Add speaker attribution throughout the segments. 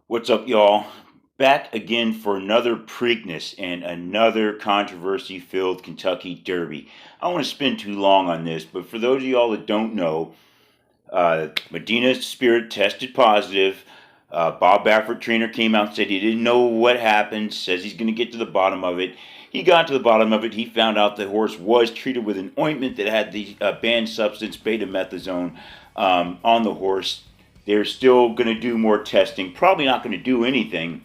Speaker 1: What's up, y'all? Back again for another Preakness and another controversy filled Kentucky Derby. I don't want to spend too long on this, but for those of y'all that don't know, Medina Spirit tested positive. Bob Baffert, trainer, came out and said he didn't know what happened, says he's going to get to the bottom of it. He got to the bottom of it. He found out the horse was treated with an ointment that had the banned substance betamethasone on the horse. They're still going to do more testing. Probably not going to do anything,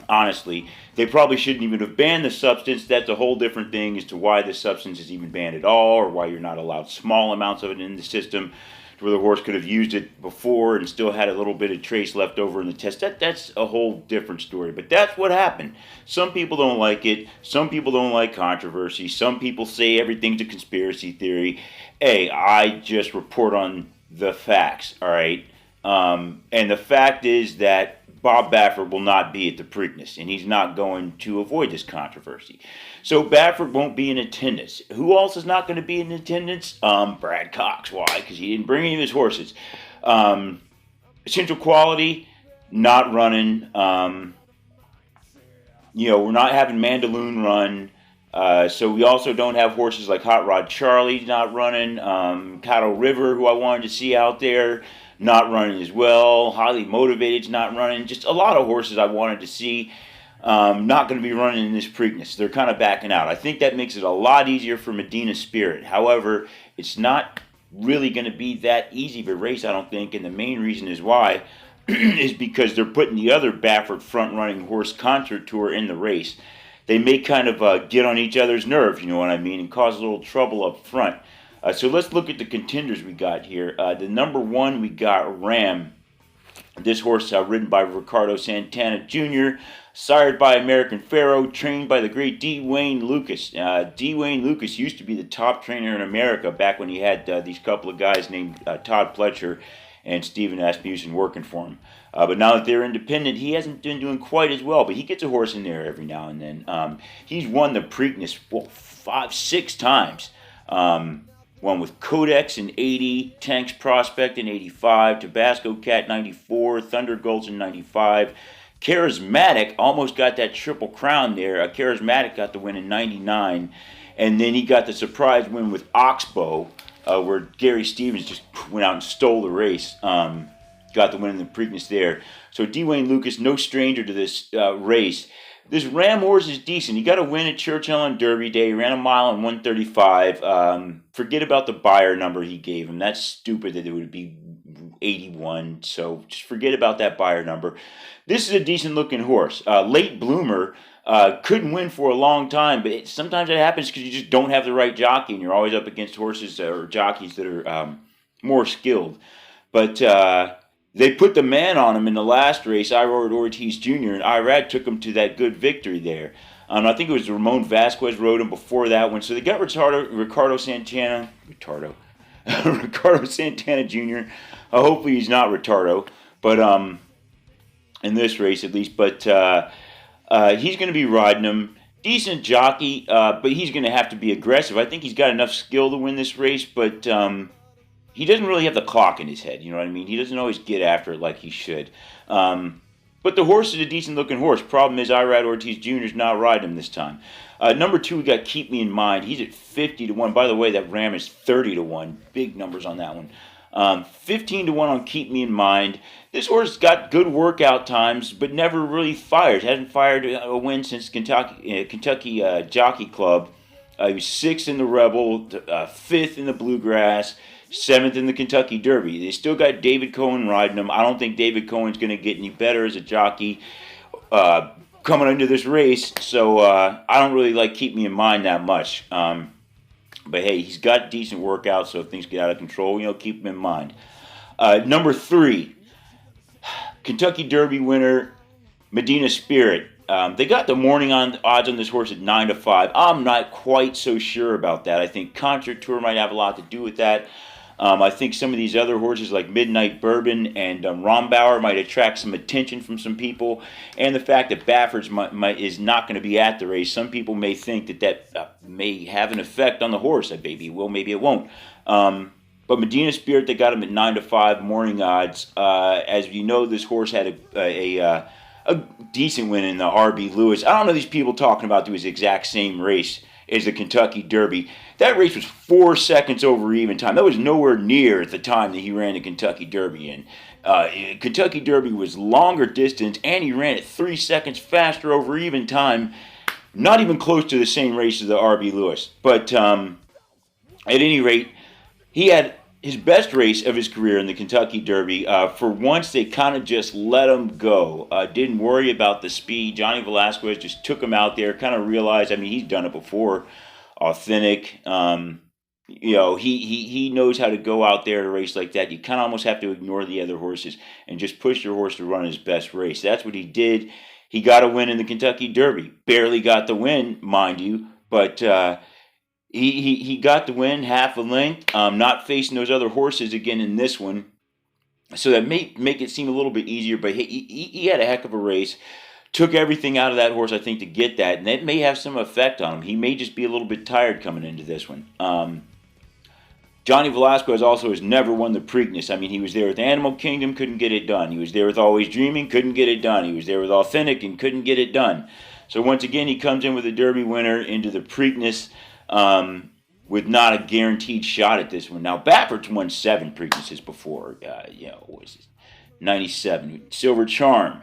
Speaker 1: honestly. They probably shouldn't even have banned the substance. That's a whole different thing as to why the substance is even banned at all, or why you're not allowed small amounts of it in the system, where the horse could have used it before and still had a little bit of trace left over in the test. That's a whole different story. But that's what happened. Some people don't like it. Some people don't like controversy. Some people say everything's a conspiracy theory. Hey, I just report on the facts, all right? And the fact is that Bob Baffert will not be at the Preakness, and he's not going to avoid this controversy. So Baffert won't be in attendance. Who else is not going to be in attendance? Brad Cox. Why? Because he didn't bring any of his horses. Essential Quality, not running. We're not having Mandaloon run. So we also don't have horses like Hot Rod Charlie not running. Cattle River, who I wanted to see out there, not running as well. Highly Motivated's not running. Just a lot of horses I wanted to see not going to be running in this Preakness. They're kind of backing out. I think that makes it a lot easier for Medina Spirit. However, it's not really going to be that easy of a race, I don't think, and the main reason is why is because they're putting the other Baffert front-running horse, Concert Tour, in the race. They may kind of get on each other's nerves, you know what I mean, and cause a little trouble up front. So let's look at the contenders we got here. The number one, we got Ram. This horse ridden by Ricardo Santana Jr., sired by American Pharaoh, trained by the great D. Wayne Lucas. D. Wayne Lucas used to be the top trainer in America back when he had these couple of guys named Todd Pletcher and Stephen Asmussen working for him. But now that they're independent, he hasn't been doing quite as well, but he gets a horse in there every now and then. He's won the Preakness 5-6 times. One with Codex in 80, Tanks Prospect in 85, Tabasco Cat 94, Thunder Gulch in 95. Charismatic almost got that triple crown there. Charismatic got the win in 99. And then he got the surprise win with Oxbow, where Gary Stevens just went out and stole the race. Got the win in the Preakness there. So D. Wayne Lucas, no stranger to this race. This Ram horse is decent. He got a win at Churchill on Derby Day. He ran a mile in 1:35. Forget about the Beyer number he gave him. That's stupid that it would be 81. So just forget about that Beyer number. This is a decent looking horse. Late bloomer. Couldn't win for a long time, but sometimes it happens because you just don't have the right jockey, and you're always up against horses or jockeys that are more skilled. But they put the man on him in the last race, Irad Ortiz Jr., and Irad took him to that good victory there. I think it was Ramon Velasquez rode him before that one. So they got Ricardo Santana Jr. Hopefully he's not Retardo, but in this race at least. But he's going to be riding him. Decent jockey, but he's going to have to be aggressive. I think he's got enough skill to win this race, but he doesn't really have the clock in his head, you know what I mean? He doesn't always get after it like he should. But the horse is a decent-looking horse. Problem is, Irad Ortiz Jr. is not riding him this time. Number two, we got Keep Me in Mind. He's at 50-1. By the way, that Ram is 30-1. Big numbers on that one. 15-1 on Keep Me in Mind. This horse got good workout times, but never really fired. Hasn't fired a win since Kentucky Jockey Club. He was 6th in the Rebel, 5th in the Bluegrass, 7th in the Kentucky Derby. They still got David Cohen riding him. I don't think David Cohen's going to get any better as a jockey coming into this race, so I don't really like Keep Me in Mind that much. But hey, he's got decent workouts, so if things get out of control, keep him in mind. Number three, Kentucky Derby winner, Medina Spirit. They got the morning odds on this horse at 9-5. I'm not quite so sure about that. I think Concert Tour might have a lot to do with that. I think some of these other horses like Midnight Bourbon and Rombauer might attract some attention from some people. And the fact that Baffert is not going to be at the race, some people may think that may have an effect on the horse. Maybe it will, maybe it won't. But Medina Spirit, they got him at 9-5 morning odds. As you know, this horse had a decent win in the R.B. Lewis. I don't know these people talking about doing the exact same race as the Kentucky Derby. That race was 4 seconds over even time. That was nowhere near the time that he ran the Kentucky Derby in. Kentucky Derby was longer distance, and he ran it 3 seconds faster over even time. Not even close to the same race as the R.B. Lewis. But at any rate, he had his best race of his career in the Kentucky Derby. For once, they kind of just let him go. Didn't worry about the speed. Johnny Velasquez just took him out there, kind of realized, I mean, he's done it before. Authentic. He knows how to go out there at a race like that. You kind of almost have to ignore the other horses and just push your horse to run his best race. That's what he did. He got a win in the Kentucky Derby. Barely got the win, mind you, but he got the win, half a length. Not facing those other horses again in this one, so that may make it seem a little bit easier. But he had a heck of a race. Took everything out of that horse, I think, to get that, and that may have some effect on him. He may just be a little bit tired coming into this one. Johnny Velasquez also has never won the Preakness. I mean, he was there with Animal Kingdom, couldn't get it done. He was there with Always Dreaming, couldn't get it done. He was there with Authentic and couldn't get it done. So once again, he comes in with a Derby winner into the Preakness with not a guaranteed shot at this one. Now, Baffert's won 7 Preaknesses before. What was it? 97. Silver Charm.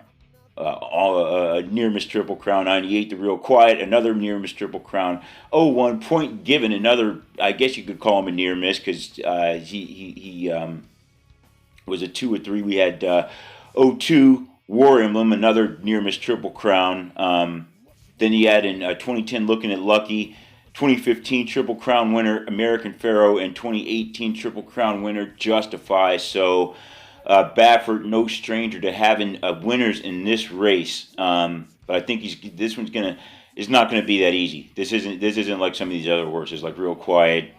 Speaker 1: A near-miss Triple Crown. 98, The Real Quiet, another near-miss Triple Crown. 01, Point Given, another, I guess you could call him a near-miss because he was a 2 or 3. We had 02, War Emblem, another near-miss Triple Crown. Then he had in 2010, Looking at Lucky, 2015 Triple Crown winner, American Pharaoh, and 2018 Triple Crown winner, Justify. So Baffert, no stranger to having winners in this race, but I think this one's is not gonna be that easy. This isn't like some of these other horses, like Real Quiet,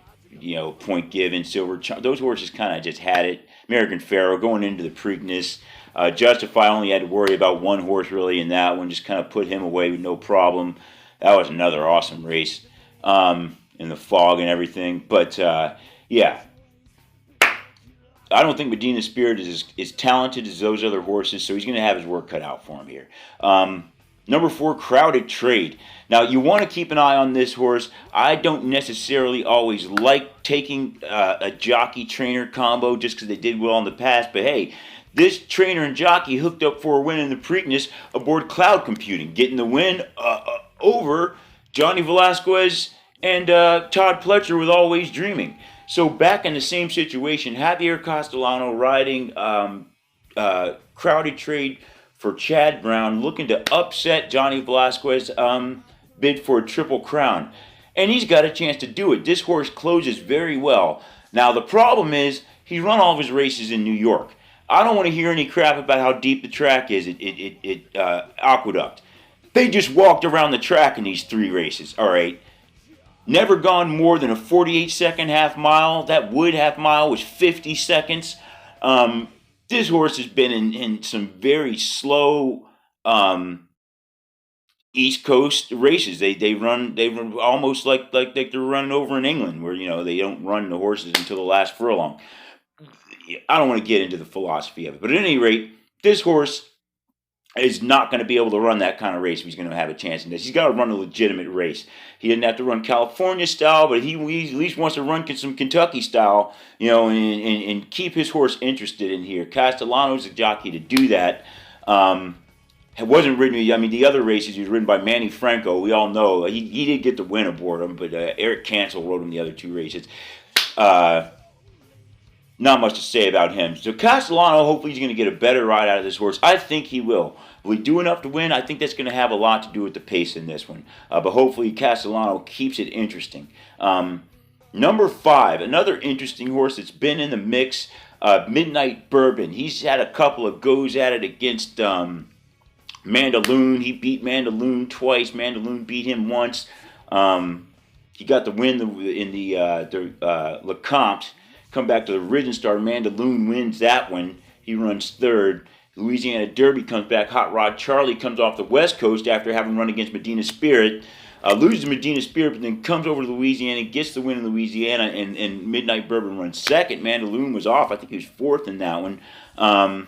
Speaker 1: Point Given, Silver Charm. Those horses kind of just had it. American Pharaoh going into the Preakness. Justify only had to worry about one horse really in that one, just kind of put him away with no problem. That was another awesome race in the fog and everything. But yeah. I don't think Medina Spirit is as talented as those other horses, so he's going to have his work cut out for him here. Number 4, Crowded Trade. Now, you want to keep an eye on this horse. I don't necessarily always like taking a jockey-trainer combo just because they did well in the past, but hey, this trainer and jockey hooked up for a win in the Preakness aboard Cloud Computing, getting the win over Johnny Velasquez and Todd Pletcher with Always Dreaming. So back in the same situation, Javier Castellano riding Crowded Trade for Chad Brown, looking to upset Johnny Velasquez bid for a Triple Crown. And he's got a chance to do it. This horse closes very well. Now the problem is, he's run all of his races in New York. I don't want to hear any crap about how deep the track is at Aqueduct. They just walked around the track in these 3 races, all right? Never gone more than a 48-second half mile. That Wood half mile was 50 seconds. This horse has been in some very slow East Coast races. They run almost like they're running over in England, where they don't run the horses until the last furlong. I don't want to get into the philosophy of it, but at any rate, this horse is not going to be able to run that kind of race if he's going to have a chance in this. He's got to run a legitimate race. He doesn't have to run California style, but he at least wants to run some Kentucky style, and keep his horse interested in here. Castellano's a jockey to do that. It wasn't ridden, the other races he was ridden by Manny Franco. We all know he did get the win aboard him, but Eric Cancel rode him the other 2 races. Not much to say about him. So Castellano, hopefully he's going to get a better ride out of this horse. I think he will. Will he do enough to win? I think that's going to have a lot to do with the pace in this one. But hopefully Castellano keeps it interesting. Number 5, another interesting horse that's been in the mix, Midnight Bourbon. He's had a couple of goes at it against Mandaloon. He beat Mandaloon twice. Mandaloon beat him once. He got the win in the Lecomte. Come back to the Ridge Star. Mandaloon wins that one. He runs 3rd. Louisiana Derby comes back. Hot Rod Charlie comes off the West Coast after having run against Medina Spirit. loses to Medina Spirit, but then comes over to Louisiana, gets the win in Louisiana, and Midnight Bourbon runs second. Mandaloun was off. I think he was fourth in that one. And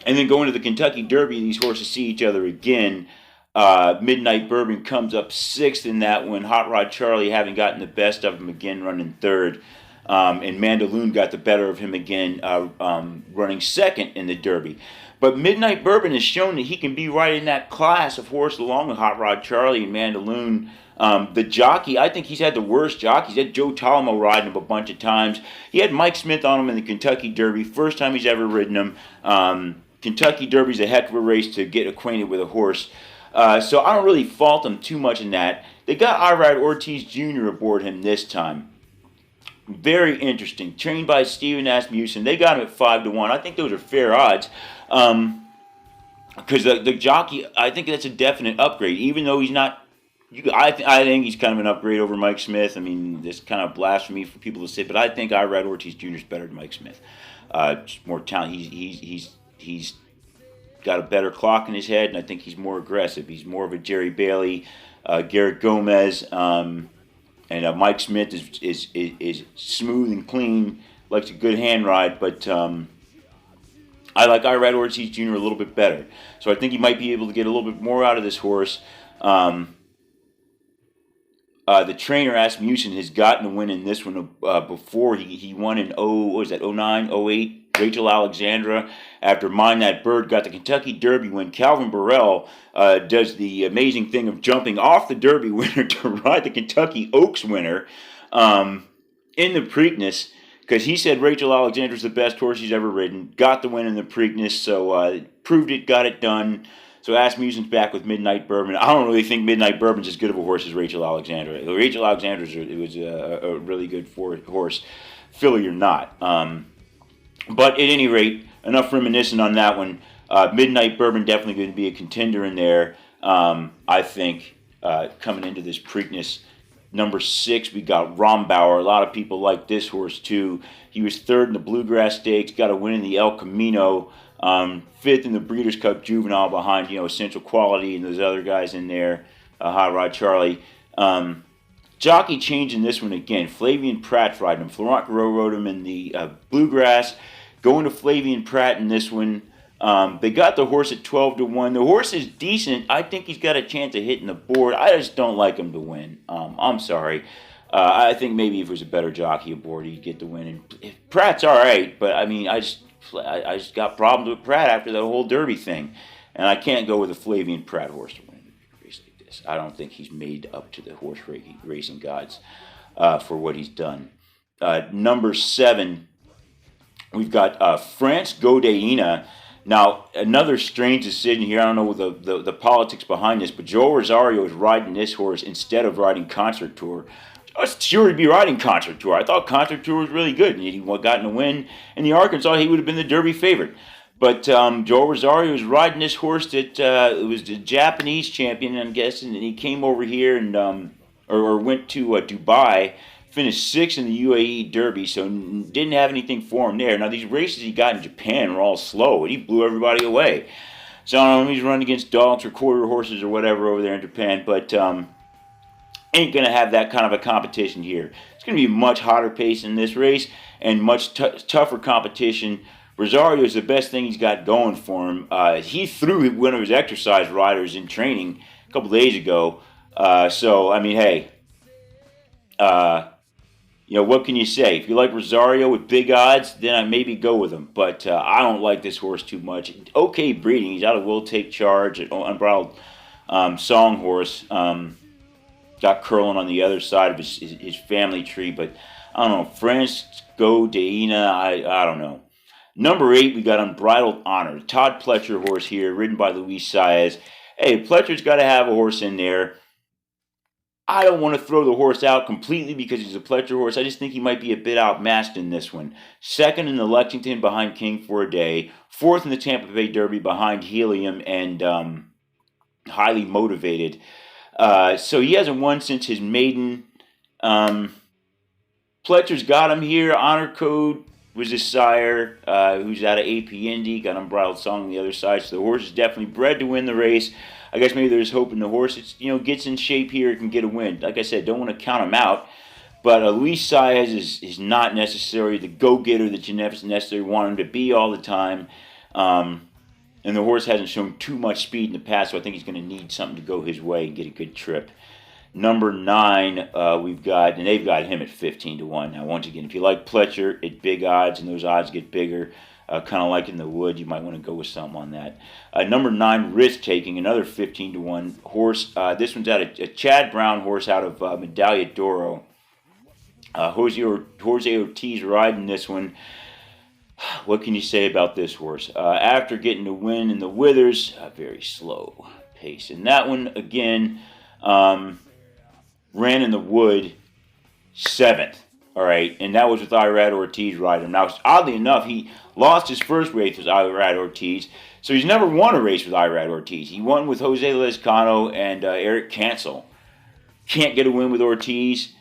Speaker 1: then going to the Kentucky Derby, these horses see each other again. Midnight Bourbon comes up sixth in that one. Hot Rod Charlie having gotten the best of him again, running third. And Mandaloun got the better of him again, running second in the Derby. But Midnight Bourbon has shown that he can be right in that class of horse along with Hot Rod Charlie and Mandaloun. The jockey, I think he's had the worst jockey. He's had Joe Talamo riding him a bunch of times. He had Mike Smith on him in the Kentucky Derby, first time he's ever ridden him. Kentucky Derby's a heck of a race to get acquainted with a horse. So I don't really fault him too much in that. They got Irad Ortiz Jr. aboard him this time. Very interesting. Trained by Stephen Asmussen. They got him at 5-1. I think those are fair odds. Because the jockey, I think that's a definite upgrade. Even though he's not, I think he's kind of an upgrade over Mike Smith. I mean, this kind of blasphemy for people to say, but I think Irad Ortiz Jr. is better than Mike Smith. Just more talent. He's got a better clock in his head, and I think he's more aggressive. He's more of a Jerry Bailey, Garrett Gomez, and Mike Smith is smooth and clean, likes a good hand ride, but I like Irad Ortiz Jr. a little bit better. So I think he might be able to get a little bit more out of this horse. The trainer, Asmussen, has gotten a win in this one before. He won in 09, 08. Rachel Alexandra, after Mind That Bird, got the Kentucky Derby win. Calvin Burrell does the amazing thing of jumping off the Derby winner to ride the Kentucky Oaks winner in the Preakness, because he said Rachel Alexandra's the best horse he's ever ridden. Got the win in the Preakness, so proved it, got it done. So Asmussen's back with Midnight Bourbon. I don't really think Midnight Bourbon's as good of a horse as Rachel Alexandra. Rachel Alexandra was a really good horse, filly or not. But at any rate, enough reminiscing on that one. Midnight Bourbon definitely going to be a contender in there. I think coming into this Preakness. Number 6, we got Rombauer. A lot of people like this horse too. He was third in the Bluegrass Stakes, got a win in the El Camino, fifth in the Breeders' Cup Juvenile behind Essential Quality and those other guys in there, Hot Rod Charlie. Jockey change in this one again. Flavian Pratt's riding him. Florent Garreau rode him in the Bluegrass. Going to Flavian Pratt in this one. They got the horse at 12-1. The horse is decent. I think he's got a chance of hitting the board. I just don't like him to win. I'm sorry. I think maybe if it was a better jockey aboard, he'd get the win. And Pratt's all right, but I mean, I just got problems with Pratt after the whole Derby thing, and I can't go with a Flavian Pratt horse to win a race like this. I don't think he's made up to the horse racing gods for what he's done. Number 7, we've got France Godeina. Now, another strange decision here. I don't know the politics behind this, but Joe Rosario is riding this horse instead of riding Concert Tour. I was sure he'd be riding Concert Tour. I thought Concert Tour was really good, and he gotten a win in the Arkansas. He would have been the Derby favorite. But Joe Rosario was riding this horse that was the Japanese champion, I'm guessing, and he came over here and or went to Dubai. Finished 6th in the UAE Derby, so didn't have anything for him there. Now, these races he got in Japan were all slow, and he blew everybody away. So, I don't know if he's running against dogs or quarter horses or whatever over there in Japan, but ain't going to have that kind of a competition here. It's going to be much hotter pace in this race and much tougher competition. Rosario is the best thing he's got going for him. He threw one of his exercise riders in training a couple days ago. So, I mean, hey, what can you say? If you like Rosario with big odds, then I maybe go with him. But I don't like this horse too much. Okay breeding. He's out of Will Take Charge, an unbridled song horse. Got curling on the other side of his family tree. But I don't know. France Godeina, I don't know. Number 8, we got Unbridled Honor. Todd Pletcher horse here, ridden by Luis Saez. Hey, Pletcher's got to have a horse in there. I don't want to throw the horse out completely because he's a Pletcher horse. I just think he might be a bit outmatched in this one. 2nd in the Lexington behind King for a Day. 4th in the Tampa Bay Derby behind Helium and Highly Motivated. So he hasn't won since his maiden. Pletcher's got him here. Honor code was his sire, who's out of AP Indy, got Unbridled Song on the other side. So the horse is definitely bred to win the race. I guess maybe there's hope in the horse. It's, gets in shape here, can get a win. Like I said, don't want to count him out. But Luis Saez is not necessarily the go-getter that you necessarily want him to be all the time. And the horse hasn't shown too much speed in the past, so I think he's going to need something to go his way and get a good trip. Number 9, we've got, and they've got him at 15-1. Now, once again, if you like Pletcher at big odds, and those odds get bigger, kind of like in the wood, you might want to go with something on that. Number 9, Risk Taking, another 15-1 horse. This one's out of a Chad Brown horse out of Medalla d'Oro. Jose Ortiz riding this one. What can you say about this horse? After getting the win in the Withers, a very slow pace. And that one, again, ran in the wood 7th. All right, and that was with Irad Ortiz riding him. Now, oddly enough, he lost his first race with Irad Ortiz, so he's never won a race with Irad Ortiz. He won with Jose Lezcano and Eric Cancel. Can't get a win with Ortiz.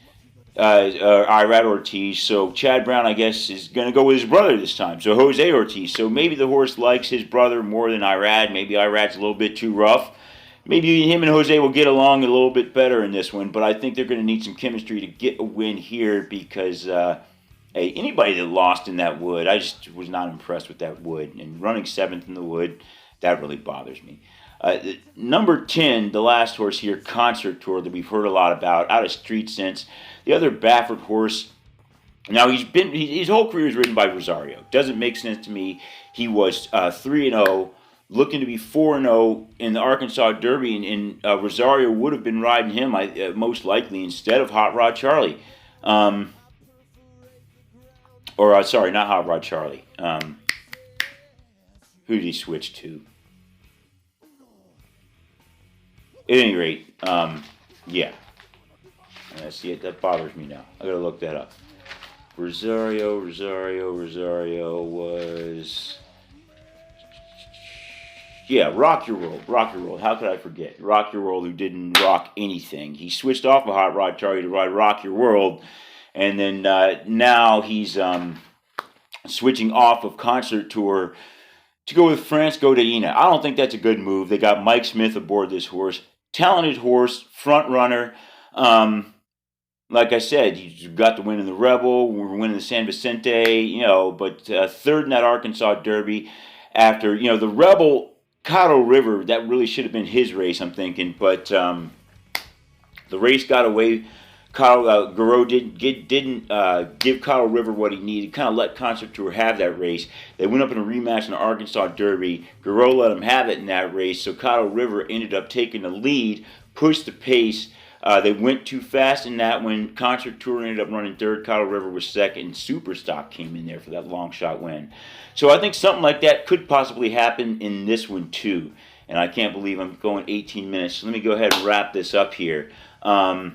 Speaker 1: Irad Ortiz, so Chad Brown, I guess, is going to go with his brother this time, so Jose Ortiz. So maybe the horse likes his brother more than Irad. Maybe Irad's a little bit too rough. Maybe him and Jose will get along a little bit better in this one, but I think they're going to need some chemistry to get a win here because, hey, anybody that lost in that wood, I just was not impressed with that wood. And running 7th in the wood, that really bothers me. Number 10, the last horse here, Concert Tour, that we've heard a lot about, out of Street Sense. The other Baffert horse, now his whole career is ridden by Rosario. Doesn't make sense to me. He was 3-0, looking to be 4-0 in the Arkansas Derby, and Rosario would have been riding him most likely instead of Hot Rod Charlie. Sorry, not Hot Rod Charlie. Who did he switch to? At any rate, yeah. See, that bothers me now. I gotta look that up. Rosario was... Yeah, Rock Your World. How could I forget? Rock Your World, who didn't rock anything. He switched off of Hot Rod Charlie to ride Rock Your World, and then now he's switching off of Concert Tour to go with France Godina. I don't think that's a good move. They got Mike Smith aboard this horse. Talented horse, front runner. Like I said, you got the win in the Rebel, we're winning the San Vicente, but third in that Arkansas Derby after, the Rebel, Cotto River, that really should have been his race, I'm thinking, but the race got away. Garreau didn't give Cotto River what he needed, kind of let Concert Tour have that race. They went up in a rematch in the Arkansas Derby. Garreau let him have it in that race, so Cotto River ended up taking the lead, pushed the pace. They went too fast in that one. Concert Tour ended up running 3rd. Cotto River was 2nd. Superstock came in there for that long shot win. So I think something like that could possibly happen in this one too. And I can't believe I'm going 18 minutes. So let me go ahead and wrap this up here. The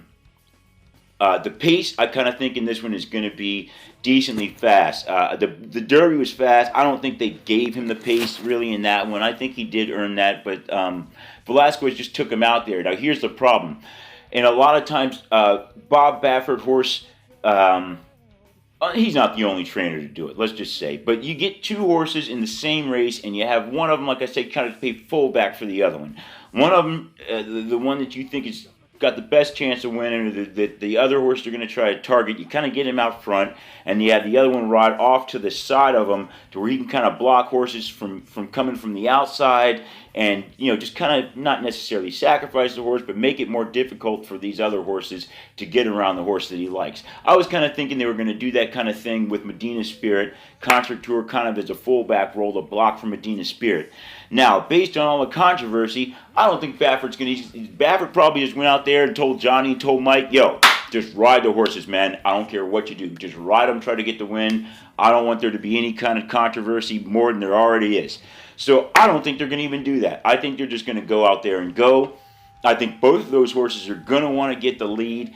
Speaker 1: pace, I kind of think in this one is going to be decently fast. The Derby was fast. I don't think they gave him the pace really in that one. I think he did earn that, but Velasquez just took him out there. Now here's the problem. And a lot of times, Bob Baffert horse, he's not the only trainer to do it, let's just say. But you get 2 horses in the same race, and you have one of them, like I say, kind of pay fullback for the other one. One of them, the one that you think is got the best chance of winning, or the other horse they're going to try to target, you kind of get him out front, and you have the other one ride off to the side of him to where he can kind of block horses from coming from the outside, and just kind of not necessarily sacrifice the horse, but make it more difficult for these other horses to get around the horse that he likes. I was kind of thinking they were going to do that kind of thing with Medina Spirit, Concert Tour kind of as a fullback role to block for Medina Spirit. Now, based on all the controversy, I don't think Baffert's going to... Baffert probably just went out there and told Johnny and told Mike, yo, just ride the horses, man. I don't care what you do. Just ride them, try to get the win. I don't want there to be any kind of controversy more than there already is. So I don't think they're going to even do that. I think they're just going to go out there and go. I think both of those horses are going to want to get the lead.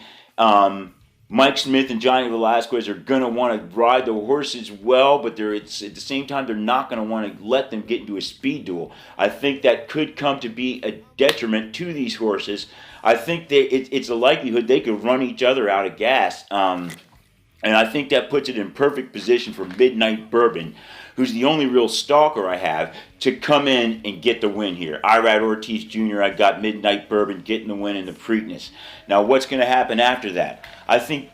Speaker 1: Mike Smith and Johnny Velasquez are going to want to ride the horses well, but at the same time, they're not going to want to let them get into a speed duel. I think that could come to be a detriment to these horses. I think it's a likelihood they could run each other out of gas. And I think that puts it in perfect position for Midnight Bourbon, who's the only real stalker I have, to come in and get the win here. Irad Ortiz Jr., I got Midnight Bourbon getting the win in the Preakness. Now, what's going to happen after that? I think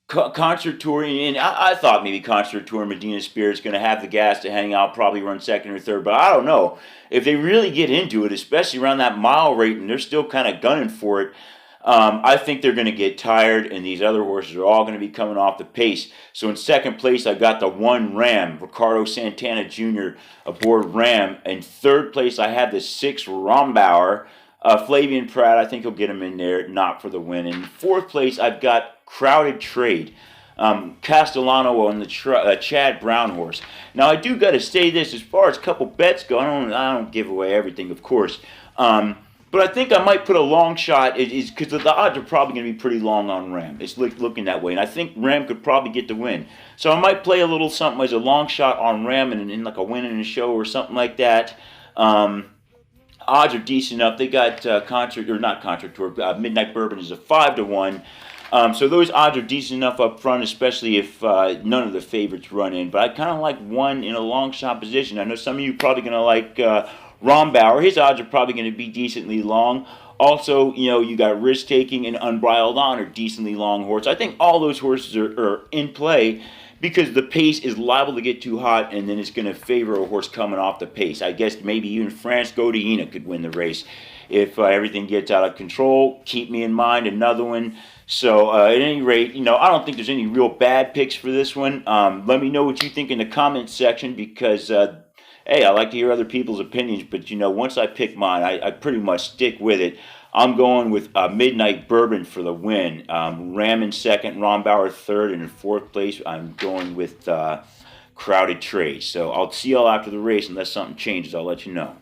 Speaker 1: Concert Tour, and I thought maybe Concert Tour Medina Spirit's going to have the gas to hang out, probably run second or third, but I don't know. If they really get into it, especially around that mile rate, and they're still kind of gunning for it, I think they're going to get tired, and these other horses are all going to be coming off the pace. So in second place, I got the 1 Ram, Ricardo Santana Jr. aboard Ram. In third place, I have the 6 Rombauer. Flavian Pratt, I think he'll get him in there, not for the win. In fourth place, I've got Crowded Trade. Castellano on the Chad Brown horse. Now, I do got to say this, as far as a couple bets go, I don't give away everything, of course. But I think I might put a long shot, because the odds are probably going to be pretty long on Ram. It's looking that way, and I think Ram could probably get the win. So I might play a little something as a long shot on Ram and in like a win in a show or something like that. Odds are decent enough. They got Midnight Bourbon is a 5-1. So those odds are decent enough up front, especially if none of the favorites run in. But I kind of like one in a long shot position. I know some of you are probably going to like Rombauer. His odds are probably going to be decently long. Also, you got Risk Taking and Unbridled Honor, decently long horse. I think all those horses are in play because the pace is liable to get too hot, and then it's going to favor a horse coming off the pace. I guess maybe even France Godina could win the race if everything gets out of control. Keep Me in Mind, another one. So at any rate, I don't think there's any real bad picks for this one. Let me know what you think in the comments section because, hey, I like to hear other people's opinions. But, once I pick mine, I pretty much stick with it. I'm going with Midnight Bourbon for the win. Ram in second, Rombauer third, and in fourth place, I'm going with Crowded Trade. So I'll see y'all after the race. Unless something changes, I'll let you know.